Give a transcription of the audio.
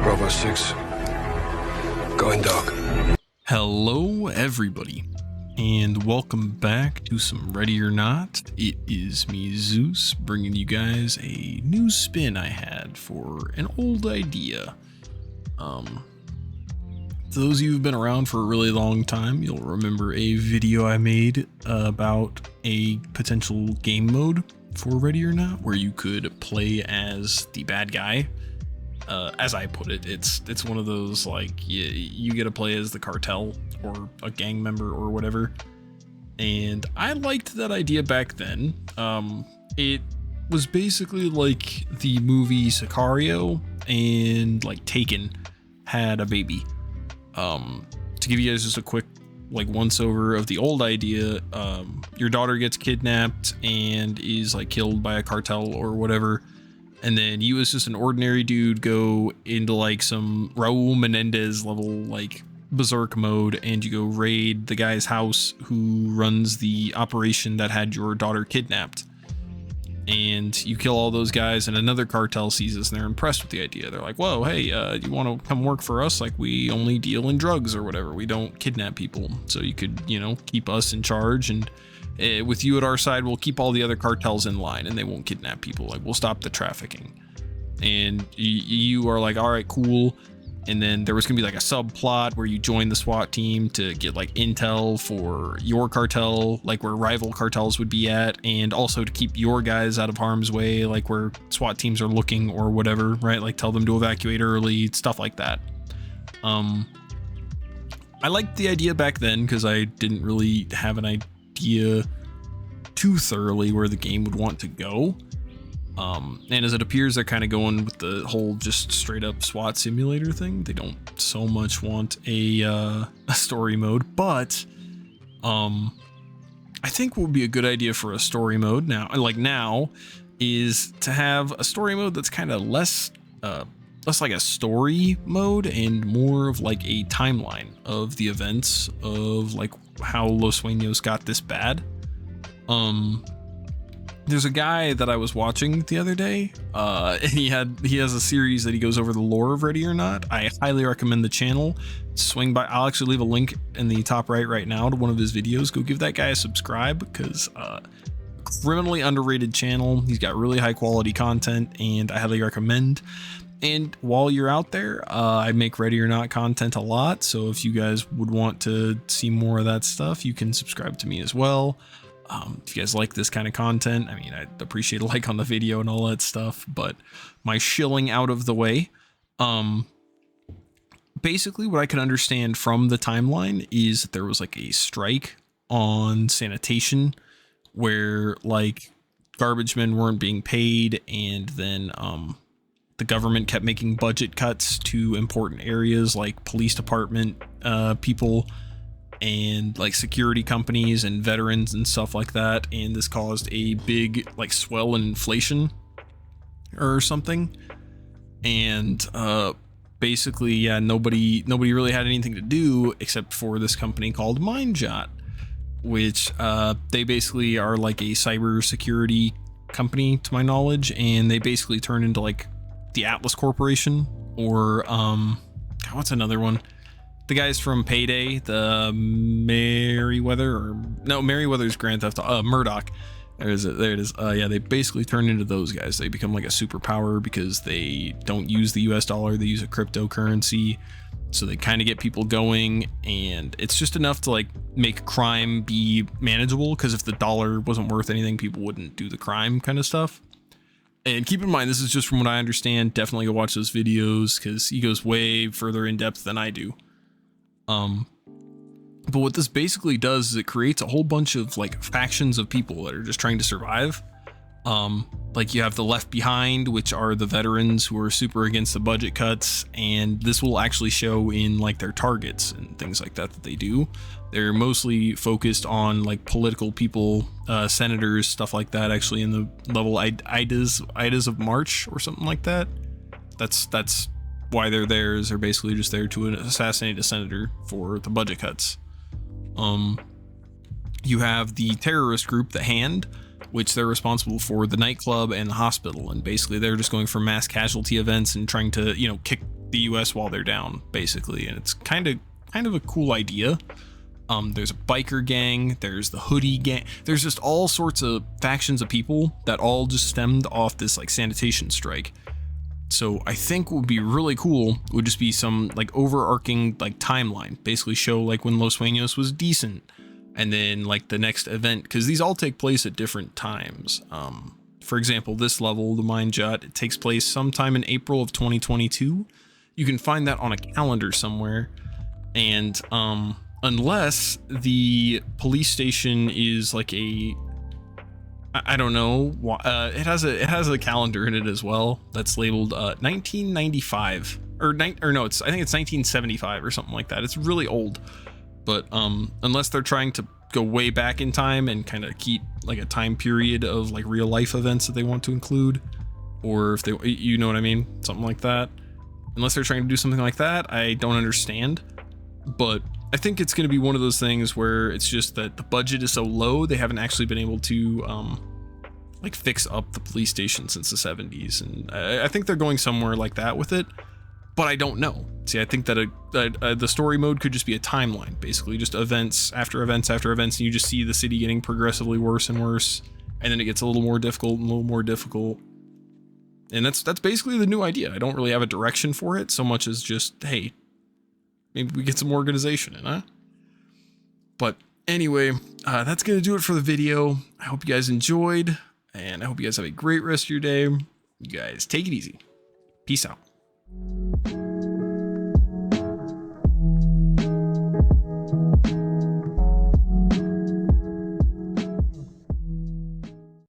Bravo 6, going dark. Hello everybody, and welcome back to some Ready or Not. It is me, Zeus, bringing you guys a new spin I had for an old idea. Those of you who've been around for a really long time, you'll remember a video I made about a potential game mode for Ready or Not, where you could play as the bad guy. As I put it, it's one of those, like, you get to play as the cartel or a gang member or whatever. And I liked that idea back then. It was basically like the movie Sicario and like Taken had a baby. To give you guys just a quick like once over of the old idea, your daughter gets kidnapped and is like killed by a cartel or whatever. And then you as just an ordinary dude go into like some Raul Menendez level like berserk mode, and you go raid the guy's house who runs the operation that had your daughter kidnapped. And you kill all those guys, and another cartel sees this and they're impressed with the idea. They're like, whoa, hey, you want to come work for us? Like, we only deal in drugs or whatever. We don't kidnap people. So you could, you know, keep us in charge, and with you at our side, we'll keep all the other cartels in line and they won't kidnap people. Like, we'll stop the trafficking. And you are like, all right, cool. And then there was gonna be like a subplot where you join the SWAT team to get like intel for your cartel, like where rival cartels would be at, and also to keep your guys out of harm's way, like where SWAT teams are looking or whatever, right? Like tell them to evacuate early, stuff like that. I liked the idea back then because I didn't really have an idea too thoroughly where the game would want to go. And as it appears, they're kind of going with the whole just straight up SWAT simulator thing. They don't so much want a story mode, but I think what would be a good idea for a story mode now is to have a story mode that's kind of less like a story mode and more of like a timeline of the events of like how Los Sueños got this bad. There's a guy that I was watching the other day, and he has a series that he goes over the lore of Ready or Not. I highly recommend the channel. Swing by. I'll actually leave a link in the top right now to one of his videos. Go give that guy a subscribe, because criminally underrated channel. He's got really high quality content, and I highly recommend. And while you're out there, I make Ready or Not content a lot, so if you guys would want to see more of that stuff, you can subscribe to me as well. If you guys like this kind of content, I mean, I'd appreciate a like on the video and all that stuff, but my shilling out of the way. Basically what I could understand from the timeline is that there was like a strike on sanitation where like garbage men weren't being paid, and then the government kept making budget cuts to important areas like police department people and like security companies and veterans and stuff like that, and this caused a big like swell in inflation or something. And basically, yeah, nobody really had anything to do except for this company called MINDJOT, which they basically are like a cyber security company to my knowledge, and they basically turn into like the Atlas Corporation, or what's another one? The guys from Payday, the Merryweather's Grand Theft Auto, Murdoch. There it is. Yeah, they basically turn into those guys. They become like a superpower because they don't use the US dollar, they use a cryptocurrency. So they kind of get people going, and it's just enough to like make crime be manageable, because if the dollar wasn't worth anything, people wouldn't do the crime kind of stuff. And keep in mind, this is just from what I understand. Definitely go watch those videos, because he goes way further in depth than I do. But what this basically does is it creates a whole bunch of like factions of people that are just trying to survive. Like you have the Left Behind, which are the veterans who are super against the budget cuts, and this will actually show in like their targets and things like that they do. They're mostly focused on like political people, senators, stuff like that, actually in the level Idas of March or something like that. That's why they're there, is they're basically just there to assassinate a senator for the budget cuts. You have the terrorist group, the Hand, which they're responsible for the nightclub and the hospital. And basically they're just going for mass casualty events and trying to, you know, kick the US while they're down, basically. And it's kind of a cool idea. There's a biker gang, there's the hoodie gang, there's just all sorts of factions of people that all just stemmed off this like sanitation strike. So I think what would be really cool would just be some like overarching like timeline, basically show like when Los Sueños was decent, and then like the next event, because these all take place at different times. For example, this level, the MINDJOT, it takes place sometime in April of 2022. You can find that on a calendar somewhere, and unless the police station is like a, I don't know, it has a calendar in it as well that's labeled 1995 or no, I think it's 1975 or something like that. It's really old, but unless they're trying to go way back in time and kind of keep like a time period of like real life events that they want to include, or if they, you know what I mean, something like that. Unless they're trying to do something like that, I don't understand. But I think it's going to be one of those things where it's just that the budget is so low, they haven't actually been able to like fix up the police station since the 70s. And I think they're going somewhere like that with it, but I don't know. See, I think that the story mode could just be a timeline, basically just events after events after events, and you just see the city getting progressively worse and worse, and then it gets a little more difficult and a little more difficult. And that's basically the new idea. I don't really have a direction for it so much as just, hey, maybe we get some organization in, huh? But anyway, that's going to do it for the video. I hope you guys enjoyed, and I hope you guys have a great rest of your day. You guys take it easy. Peace out.